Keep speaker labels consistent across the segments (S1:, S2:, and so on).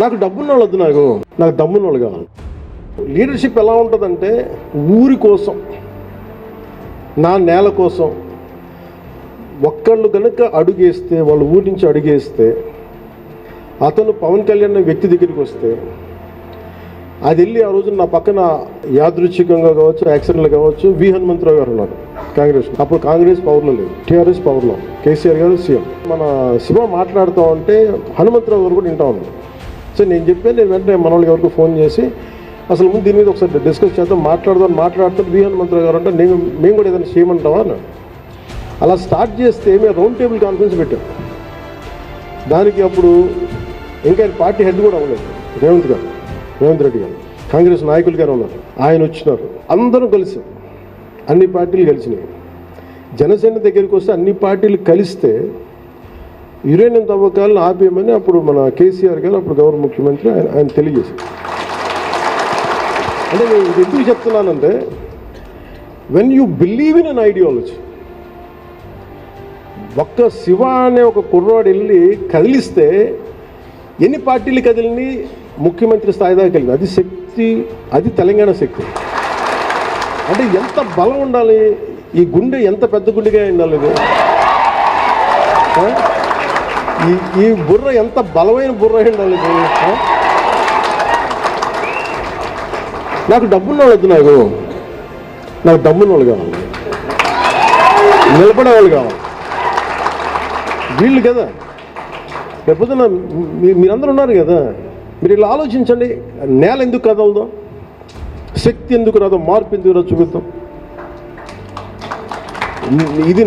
S1: నాకు డబ్బున్న వాళ్ళు వద్దు, నాకు దమ్మున్న వాళ్ళు కావాలి. లీడర్షిప్ ఎలా ఉంటుందంటే ఊరి కోసం, నా నేల కోసం ఒక్కళ్ళు కనుక అడుగేస్తే, వాళ్ళ ఊరి నుంచి అడుగేస్తే, అతను పవన్ కళ్యాణ్ వ్యక్తి దగ్గరికి వస్తే అది వెళ్ళి ఆ రోజు నా పక్కన యాదృచ్ఛికంగా కావచ్చు, యాక్సిడెంట్లు కావచ్చు, వి హనుమంతరావు గారు ఉన్నారు కాంగ్రెస్. అప్పుడు కాంగ్రెస్ పవర్లో లేదు, టీఆర్ఎస్ పవర్లో, కేసీఆర్ గారు సీఎం. మన శివ మాట్లాడుతూ ఉంటే హనుమంతరావు గారు కూడా వింటా ఉన్నారు. సో నేను చెప్పాను, నేను వెంటనే మన వాళ్ళకి ఎవరికి ఫోన్ చేసి అసలు ముందు దీని మీద ఒకసారి డిస్కస్ చేద్దాం, మాట్లాడుతూ వి హనుమంతరావు గారు అంటే మేము కూడా ఏదైనా చేయమంటావా అన్నాడు. అలా స్టార్ట్ చేస్తే మేము రౌండ్ టేబుల్ కాన్ఫరెన్స్ పెట్టాం. దానికి అప్పుడు ఇంకా పార్టీ హెడ్ కూడా అవ్వలేదు, రేవంత్ రెడ్డి గారు, కాంగ్రెస్ నాయకులు గారు ఉన్నారు. ఆయన వచ్చినారు, అందరూ కలిసి, అన్ని పార్టీలు కలిసినాయి. జనసేన దగ్గరికి వస్తే అన్ని పార్టీలు కలిస్తే యురేనియం తవ్వకాలను ఆపేయమని అప్పుడు మన కేసీఆర్ గారు, అప్పుడు గౌరవ ముఖ్యమంత్రి, ఆయన తెలియజేశారు. అంటే నేను ఇది ఎందుకు చెప్తున్నానంటే, when you believe in an ideology, ఒక్క శివ అనే ఒక కుర్రాడు వెళ్ళి కదిలిస్తే ఎన్ని పార్టీలు కదిలిని ముఖ్యమంత్రి స్థాయి దాకా వెళ్ళింది. అది శక్తి, అది తెలంగాణ శక్తి. అంటే ఎంత బలం ఉండాలి, ఈ గుండె ఎంత పెద్ద గుండెగా ఉండాలి, ఈ బుర్ర ఎంత బలమైన బుర్ర ఉండాలి. నాకు డబ్బున్న వాళ్ళు వద్దు, నాకు డబ్బున్న వాళ్ళు కావాలి, నిలబడేవాళ్ళు కావాలి. వీళ్ళు కదా లేకపోతే మీరందరూ ఉన్నారు కదా, మీరు ఇలా ఆలోచించండి. నేల ఎందుకు కదలదో, శక్తి ఎందుకు రాదో, మార్పు ఎందుకు రాదో చూపిద్దాం. ఇది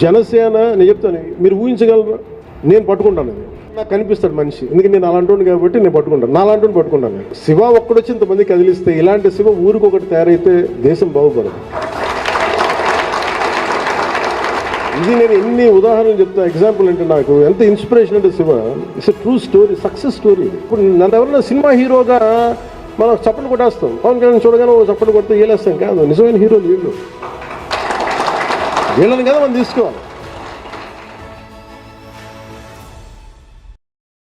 S1: జనసేన. నేను చెప్తాను, మీరు ఊహించగలరు, నేను పట్టుకుంటాను. అది నాకు కనిపిస్తాడు మనిషి, ఎందుకంటే నేను అలాంటి కాబట్టి నేను పట్టుకుంటాను, నా అలాంటి పట్టుకుంటాను. శివ ఒక్కడొచ్చి ఇంతమంది కదిలిస్తే, ఇలాంటి శివ ఊరికొకటి తయారైతే దేశం బాగుపడదు. ఇది నేను ఎన్ని ఉదాహరణలు చెప్తా. ఎగ్జాంపుల్ అంటే నాకు ఎంత ఇన్స్పిరేషన్ అంటే Shiva it's a true story, success story. ఇప్పుడు నన్ను ఎవరైనా సినిమా హీరోగా మనం చప్పట్లు కొట్టేస్తాం, పవన్ కళ్యాణ్ చూడగానే చప్పట్లు కొడితే ఏలేస్తాం కాదు. నిజమైన హీరోలు వీళ్ళని కదా మనం తీసుకోవాలి.